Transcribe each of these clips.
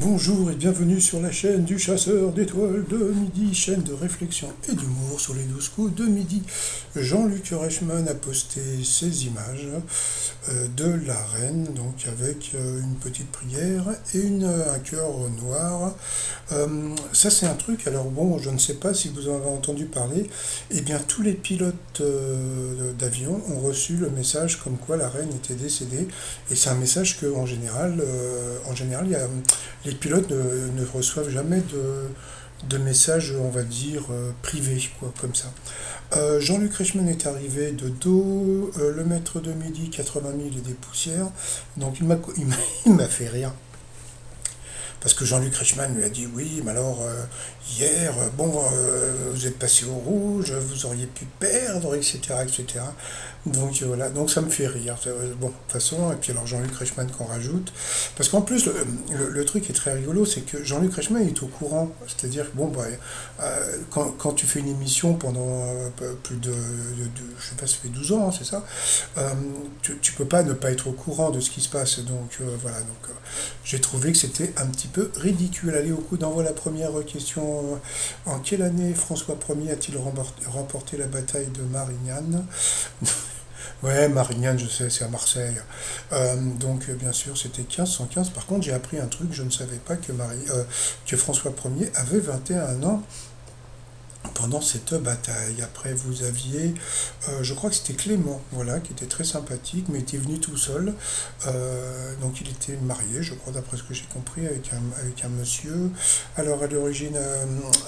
Bonjour et bienvenue sur la chaîne du chasseur d'étoiles de midi, chaîne de réflexion et d'humour sur les 12 coups de midi. Jean-Luc Reichmann a posté ses images de la reine, donc avec une petite prière et un cœur noir. Ça c'est un truc, alors bon, je ne sais pas si vous en avez entendu parler, eh bien tous les pilotes d'avion ont reçu le message comme quoi la reine était décédée, et c'est un message que en général, les pilotes ne reçoivent jamais de messages, on va dire, privés, quoi, comme ça. Jean-Luc Reichmann est arrivé de dos, le maître de midi, 80 000 et des poussières, donc il m'a fait rire. Parce que Jean-Luc Reichmann lui a dit oui, mais alors hier, bon, vous êtes passé au rouge, vous auriez pu perdre, etc., etc. Donc voilà, donc ça me fait rire. Bon, de toute façon, et puis alors Jean-Luc Reichmann qu'on rajoute. Parce qu'en plus, le truc qui est très rigolo, c'est que Jean-Luc Reichmann est au courant. C'est-à-dire que, bon, bah, quand tu fais une émission pendant plus je sais pas, ça fait 12 ans, hein, c'est ça, tu peux pas ne pas être au courant de ce qui se passe. Donc voilà, donc j'ai trouvé que c'était un petit peu ridicule. Allez, au coup d'envoi la première question. En quelle année François Ier a-t-il remporté la bataille de Marignane? Ouais, Marignane, je sais, c'est à Marseille. Donc, bien sûr, c'était 1515. Par contre, j'ai appris un truc, je ne savais pas que François Ier avait 21 ans pendant cette bataille. Après, vous aviez, je crois que c'était Clément, voilà, qui était très sympathique, mais était venu tout seul. Donc, il était marié, je crois, d'après ce que j'ai compris, avec un monsieur. Alors, à l'origine,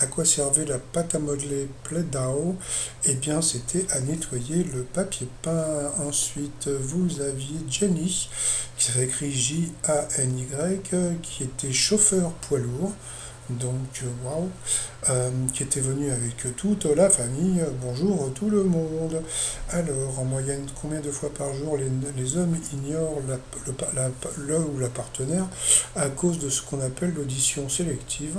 à quoi servait la pâte à modeler Plaidow? Eh bien, c'était à nettoyer le papier peint. Ensuite, vous aviez Jenny, qui s'écrit Jany, qui était chauffeur poids lourd. Donc, waouh, qui était venu avec toute la famille. Bonjour tout le monde. Alors, en moyenne, combien de fois par jour les hommes ignorent le ou la partenaire à cause de ce qu'on appelle l'audition sélective?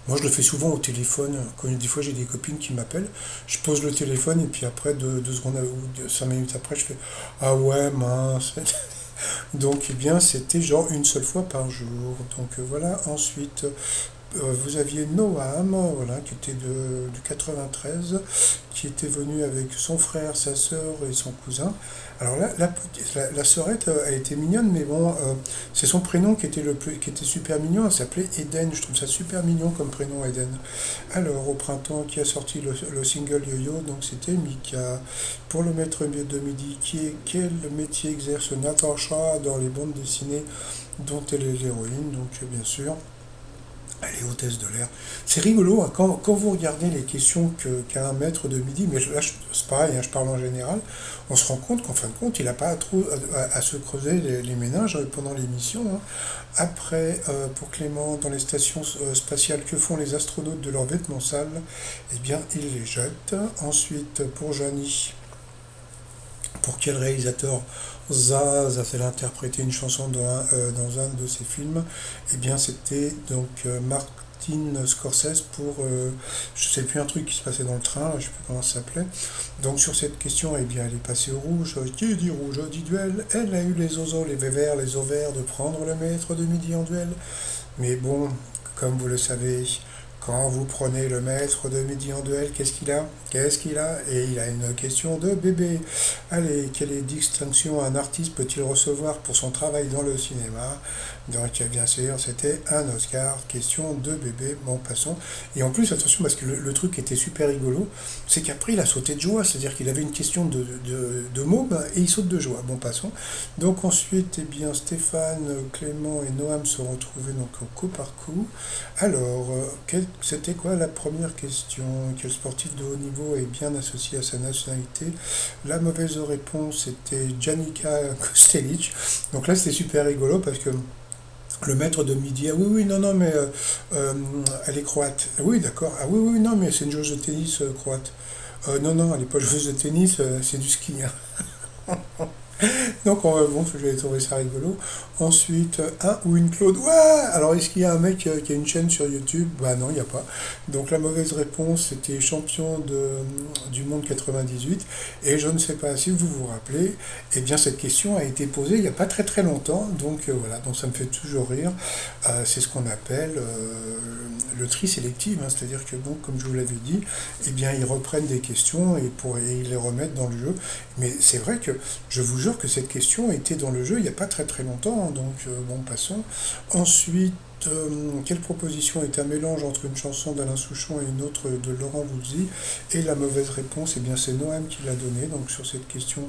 Moi, je le fais souvent au téléphone. Quand des fois j'ai des copines qui m'appellent, je pose le téléphone et puis après, 2 secondes ou 5 minutes après, je fais ah ouais, mince. Donc, eh bien, c'était genre une seule fois par jour. Donc, voilà. Ensuite, vous aviez Noam, voilà, qui était du 93, qui était venu avec son frère, sa sœur et son cousin. Alors là, la sœurette, elle était mignonne, mais bon, c'est son prénom qui était super mignon. Elle s'appelait Eden. Je trouve ça super mignon comme prénom, Eden. Alors, au printemps, qui a sorti le single Yo-Yo? Donc, c'était Mika. Pour le maître de midi, quel métier exerce Natasha dans les bandes dessinées dont elle est l'héroïne? Donc, bien sûr, elle est hôtesse de l'air. C'est rigolo, hein, quand vous regardez les questions qu'a un maître de midi, mais là c'est pareil, hein, je parle en général, on se rend compte qu'en fin de compte, il n'a pas trop à se creuser les méninges pendant l'émission, hein. Après, pour Clément, dans les stations spatiales, que font les astronautes de leurs vêtements sales? Eh bien, ils les jettent. Ensuite, pour Johnny, pour quel réalisateur Zaz a-t-elle interprété une chanson dans un de ses films? Eh bien, c'était donc Martin Scorsese pour, je sais plus, un truc qui se passait dans le train, je ne sais plus comment ça s'appelait. Donc, sur cette question, eh bien, elle est passée au rouge. Qui dit rouge dit duel. Elle a eu les oiseaux, les vévères, les ovaires de prendre le maître de midi en duel. Mais bon, comme vous le savez, quand vous prenez le maître de midi en duel, qu'est-ce qu'il a? Qu'est-ce qu'il a? Et il a une question de bébé. Allez, quelle distinction un artiste peut-il recevoir pour son travail dans le cinéma? Donc, bien sûr, c'était un Oscar. Question de bébé. Bon, passons. Et en plus, attention, parce que le truc était super rigolo, c'est qu'après, il a sauté de joie. C'est-à-dire qu'il avait une question de môme et il saute de joie. Bon, passons. Donc, ensuite, eh bien, Stéphane, Clément et Noam se retrouvaient donc au coup par coup. Alors, c'était quoi la première question? Quel sportif de haut niveau est bien associé à sa nationalité? La mauvaise réponse était Janika Kostelic. Donc là, c'était super rigolo parce que le maître de midi, ah oui, oui, non, non, mais euh, elle est croate. Ah oui, d'accord. Ah oui, oui, non, mais c'est une joueuse de tennis croate. Non, non, elle n'est pas joueuse de tennis, c'est du ski, hein. Donc, bon, j'avais trouvé ça rigolo. Ensuite, un ou une Claude. Ouais! Alors, est-ce qu'il y a un mec qui a une chaîne sur YouTube? Bah non, il n'y a pas. Donc, la mauvaise réponse, c'était champion du monde 98. Et je ne sais pas si vous vous rappelez, eh bien, cette question a été posée il n'y a pas très très longtemps. Donc, voilà, donc ça me fait toujours rire. C'est ce qu'on appelle le tri sélectif, hein. C'est-à-dire que, bon, comme je vous l'avais dit, eh bien, ils reprennent des questions et ils les remettent dans le jeu. Mais c'est vrai que je vous jure que cette question était dans le jeu il n'y a pas très très longtemps, hein. Donc bon, passons. Ensuite, quelle proposition est un mélange entre une chanson d'Alain Souchon et une autre de Laurent Voulzy? Et la mauvaise réponse, eh bien c'est Noam qui l'a donnée. Donc sur cette question,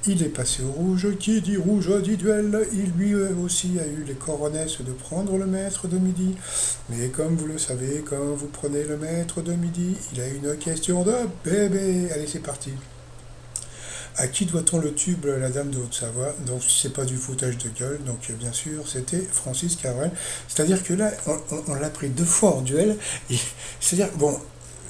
il est passé au rouge. Qui dit rouge dit duel. Il lui aussi a eu les coronesses de prendre le maître de midi. Mais comme vous le savez, quand vous prenez le maître de midi, il a une question de bébé. Allez, c'est parti. À qui doit-on le tube La Dame de Haute-Savoie? Donc c'est pas du foutage de gueule, donc bien sûr c'était Francis Cabrel. C'est-à-dire que là on l'a pris deux fois en duel. C'est-à-dire bon,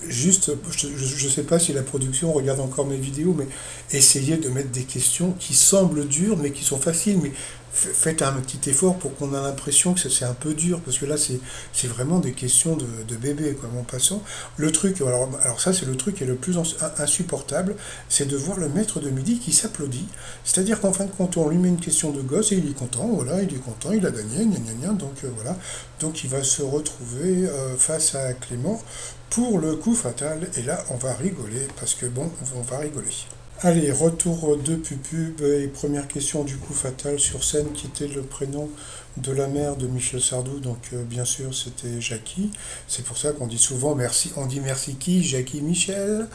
juste, je ne sais pas si la production regarde encore mes vidéos, mais essayez de mettre des questions qui semblent dures mais qui sont faciles. Mais faites un petit effort pour qu'on ait l'impression que c'est un peu dur, parce que là c'est vraiment des questions de bébé, quoi, en passant. Le truc, alors ça c'est le truc qui est le plus insupportable, c'est de voir le maître de midi qui s'applaudit. C'est-à-dire qu'en fin de compte, on lui met une question de gosse et il est content, voilà, il est content, il a gagné, gna gna gna, donc voilà. Donc il va se retrouver face à Clément pour le coup fatal, et là on va rigoler, parce que bon, on va rigoler. Allez, retour de Pupub et première question du coup fatal sur scène, qui était le prénom de la mère de Michel Sardou, donc bien sûr c'était Jackie. C'est pour ça qu'on dit souvent merci, on dit merci qui? Jackie Michel.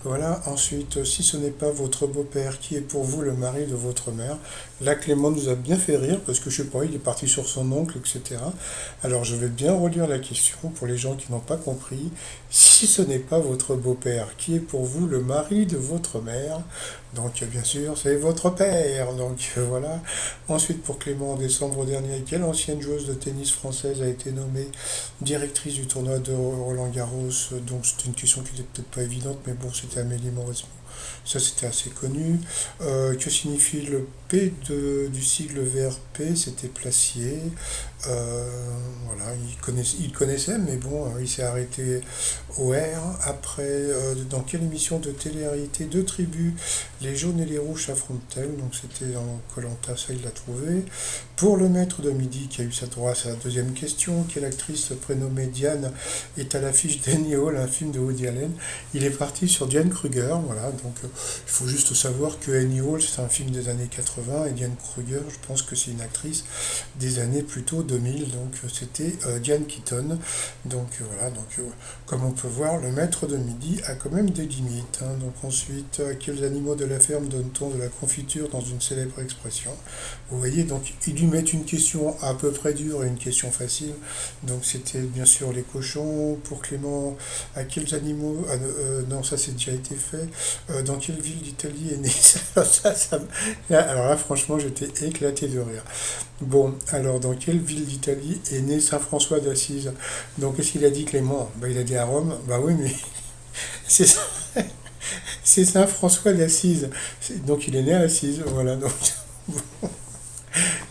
Voilà, ensuite, si ce n'est pas votre beau-père, qui est pour vous le mari de votre mère? Là, Clément nous a bien fait rire, parce que je sais pas, il est parti sur son oncle, etc. Alors je vais bien relire la question pour les gens qui n'ont pas compris. Si ce n'est pas votre beau-père, qui est pour vous le mari de votre mère? Donc bien sûr, c'est votre père. Donc voilà. Ensuite, pour Clément, en décembre dernier, quelle ancienne joueuse de tennis française a été nommée directrice du tournoi de Roland-Garros? Donc c'était une question qui n'était peut-être pas évidente, mais bon, c'était Amélie Mauresmo. Ça, c'était assez connu. Que signifie le P du sigle VRP? C'était Placier. Voilà, il connaissait, mais bon, il s'est arrêté au R. Après, dans quelle émission de télé-réalité de tribu les jaunes et les rouges s'affrontent-elles? Donc c'était dans koh ça il l'a trouvé. Pour le maître de midi, qui a eu sa droit à sa deuxième question, quelle actrice prénommée Diane est à l'affiche d'Annie Hall, un film de Woody Allen? Il est parti sur Diane Kruger, voilà, donc il faut juste savoir que Annie Hall, c'est un film des années 80, et Diane Kruger, je pense que c'est une actrice des années plutôt 2000, donc c'était Diane Keaton. Donc voilà, donc comme on peut voir, le maître de midi a quand même des limites, hein. Donc ensuite, quels animaux de la ferme donne-t-on de la confiture dans une célèbre expression? Vous voyez, donc ils lui mettent une question à peu près dure et une question facile. Donc c'était bien sûr les cochons. Pour Clément, à quels animaux... non, ça c'est déjà été fait. Dans quelle ville d'Italie est né alors là, franchement, j'étais éclaté de rire. Bon, alors dans quelle ville d'Italie est né Saint François d'Assise? Donc qu'est-ce qu'il a dit, Clément? Bah, il a dit à Rome. Bah oui, mais c'est ça. C'est Saint François d'Assise. Donc il est né à Assise, voilà. Donc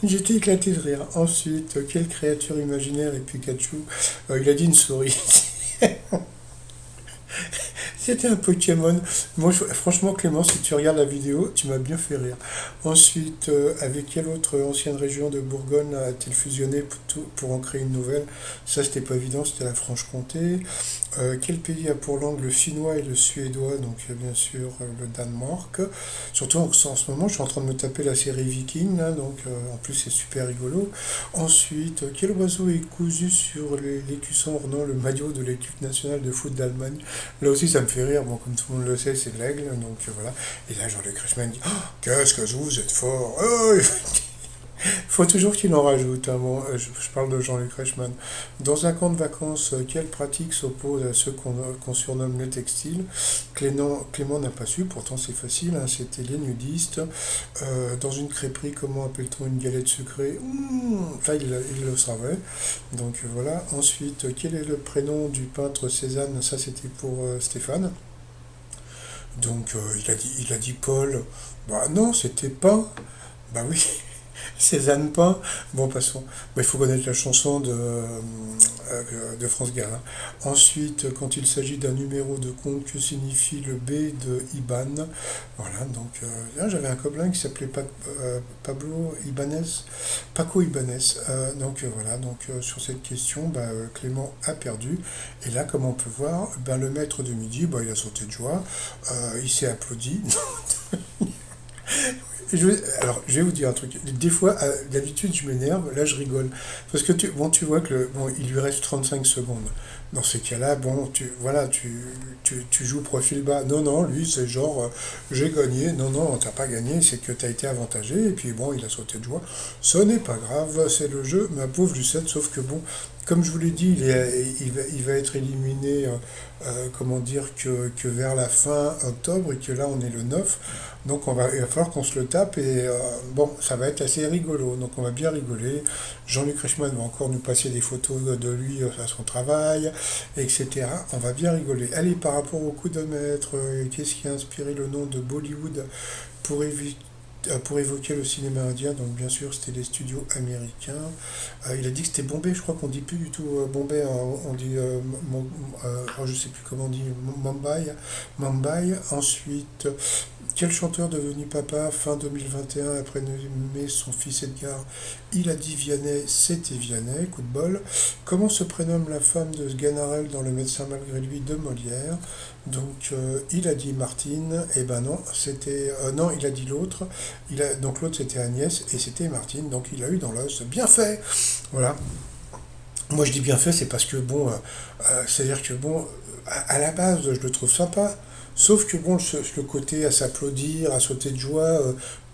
j'étais éclaté de rire. Ensuite, quelle créature imaginaire est Pikachu? Il a dit une souris. C'était un Pokémon. Moi, franchement, Clément, si tu regardes la vidéo, tu m'as bien fait rire. Ensuite, avec quelle autre ancienne région de Bourgogne a-t-il fusionné pour en créer une nouvelle? Ça, c'était pas évident, c'était la Franche-Comté. Quel pays a pour langue le finnois et le suédois? Donc, bien sûr, le Danemark. Surtout en ce moment, je suis en train de me taper la série Viking, là, donc en plus, c'est super rigolo. Ensuite, quel oiseau est cousu sur l'écusson ornant le maillot de l'équipe nationale de foot d'Allemagne? Là aussi, ça me fait rire. Bon, comme tout le monde le sait, c'est l'aigle, donc voilà. Et là, Jean-Luc Reichmann dit: oh, qu'est-ce que vous êtes fort! Oh, faut toujours qu'il en rajoute, hein. Bon, je parle de Jean-Luc Reichmann. Dans un camp de vacances, quelle pratique s'oppose à ceux qu'on surnomme les textiles? Clément n'a pas su, pourtant c'est facile, hein, c'était les nudistes. Dans une crêperie, comment appelle-t-on une galette sucrée? Là, il le savait. Donc voilà. Ensuite, quel est le prénom du peintre Cézanne? Ça, c'était pour Stéphane. Donc il a dit Paul. Bah non, c'était pas. Bah oui, Cézanne pas. Bon, passons. Bah, il faut connaître la chanson de France Gall, hein. Ensuite, quand il s'agit d'un numéro de compte, que signifie le B de IBAN? Voilà, donc là, j'avais un copain qui s'appelait Pablo Ibanez, Paco Ibanez. Donc voilà, donc sur cette question, bah, Clément a perdu. Et là, comme on peut voir, ben, le maître de midi, bah, il a sauté de joie, il s'est applaudi. Alors, je vais vous dire un truc. Des fois, d'habitude, je m'énerve. Là, je rigole. Parce que bon, tu vois que bon, il lui reste 35 secondes. Dans ces cas-là, bon, voilà, tu joues profil bas. Non, non, lui, c'est genre, j'ai gagné. Non, non, t'as pas gagné, c'est que t'as été avantagé. Et puis, bon, il a sauté de joie. Ce n'est pas grave, c'est le jeu, ma pauvre Lucette. Sauf que, bon, comme je vous l'ai dit, il va être éliminé, comment dire, que vers la fin octobre. Et que là, on est le 9. Donc il va falloir qu'on se le tape et bon, ça va être assez rigolo. Donc on va bien rigoler. Jean-Luc Reichmann va encore nous passer des photos de lui à son travail, etc. On va bien rigoler. Allez, par rapport au coup de maître, qu'est-ce qui a inspiré le nom de Bollywood pour pour évoquer le cinéma indien? Donc bien sûr c'était les studios américains. Il a dit que c'était Bombay, je crois qu'on dit plus du tout Bombay, hein, on dit oh, je sais plus comment on dit, Mumbai. Mumbai. Ensuite, quel chanteur devenu papa fin 2021 après nommer son fils Edgar? Il a dit Vianney, c'était Vianney, coup de bol. Comment se prénomme la femme de Sganarelle dans Le médecin malgré lui de Molière? Donc il a dit Martine, et ben non, c'était non, il a dit l'autre. Donc l'autre c'était Agnès et c'était Martine, donc il a eu dans l'os bien fait. Voilà. Moi je dis bien fait, c'est parce que bon, c'est-à-dire que bon, à la base je le trouve sympa, sauf que bon, le côté à s'applaudir, à sauter de joie,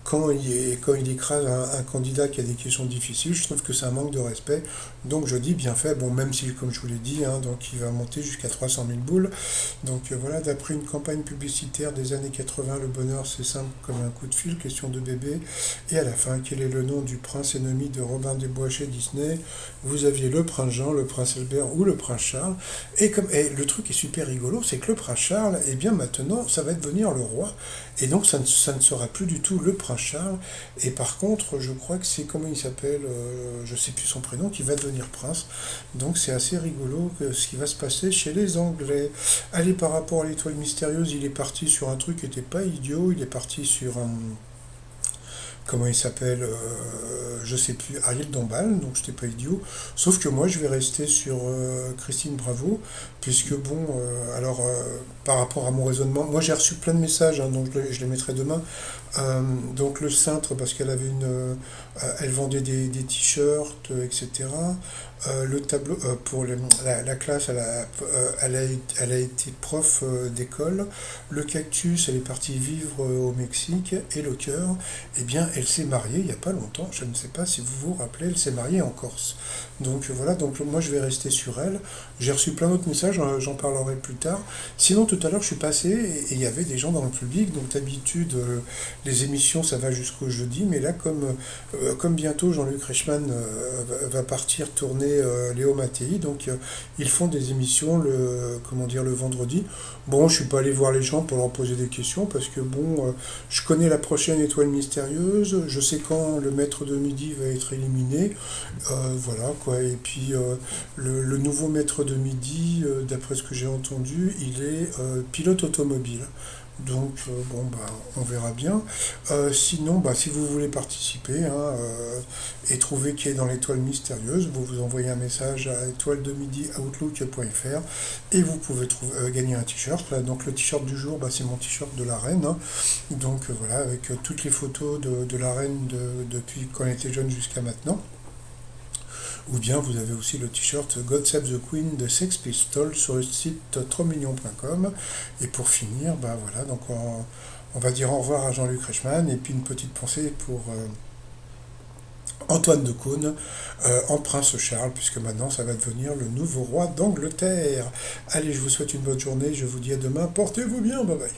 quand il écrase un candidat qui a des questions difficiles, je trouve que c'est un manque de respect. Donc je dis bien fait, bon, même si, comme je vous l'ai dit, hein, donc il va monter jusqu'à 300 000 boules. Donc voilà, d'après une campagne publicitaire des années 80, le bonheur c'est simple comme un coup de fil, question de bébé. Et à la fin, quel est le nom du prince ennemi de Robin des Bois chez Disney? Vous aviez le prince Jean, le prince Albert ou le prince Charles. Et le truc est super rigolo, c'est que le prince Charles, eh bien maintenant, ça va devenir le roi. Et donc ça ne sera plus du tout le prince Charles. Et par contre, je crois que c'est, comment il s'appelle, je sais plus son prénom, qui va devenir prince. Donc c'est assez rigolo ce qui va se passer chez les Anglais. Allez, par rapport à l'étoile mystérieuse, il est parti sur un truc qui n'était pas idiot. Il est parti sur un, comment il s'appelle, je sais plus, Ariel Dombal, donc j'étais pas idiot. Sauf que moi, je vais rester sur Christine Bravo, puisque bon, alors par rapport à mon raisonnement, moi j'ai reçu plein de messages, hein, donc je les mettrai demain. Donc le cintre, parce qu'elle avait elle vendait des t-shirts, etc. Le tableau pour la classe, elle a été prof d'école. Le cactus, elle est partie vivre au Mexique. Et le cœur, eh bien, elle s'est mariée il n'y a pas longtemps. Je ne sais pas si vous vous rappelez, elle s'est mariée en Corse. Donc voilà, donc moi je vais rester sur elle. J'ai reçu plein d'autres messages, j'en parlerai plus tard. Sinon, tout à l'heure, je suis passé et il y avait des gens dans le public. Donc d'habitude, les émissions, ça va jusqu'au jeudi. Mais là, comme bientôt Jean-Luc Reichmann va partir tourner Léo Mattei, donc ils font des émissions comment dire, le vendredi. Bon, je suis pas allé voir les gens pour leur poser des questions parce que bon, je connais la prochaine étoile mystérieuse, je sais quand le maître de midi va être éliminé, voilà quoi. Et puis le nouveau maître de midi, d'après ce que j'ai entendu, il est pilote automobile. Donc bon bah on verra bien. Sinon bah si vous voulez participer, hein, et trouver qui est dans l'étoile mystérieuse, vous vous envoyez un message à étoile de midi outlook.fr et vous pouvez gagner un t-shirt. Là, donc le t-shirt du jour, bah, c'est mon t-shirt de la reine, hein. Donc voilà, avec toutes les photos de la reine depuis quand elle était jeune jusqu'à maintenant. Ou bien vous avez aussi le t-shirt God Save the Queen de Sex Pistols sur le site 3millions.com. Et pour finir, bah voilà, donc on va dire au revoir à Jean-Luc Reichmann et puis une petite pensée pour Antoine de Caunes en Prince Charles, puisque maintenant ça va devenir le nouveau roi d'Angleterre. Allez, je vous souhaite une bonne journée, je vous dis à demain, portez-vous bien, bye bye.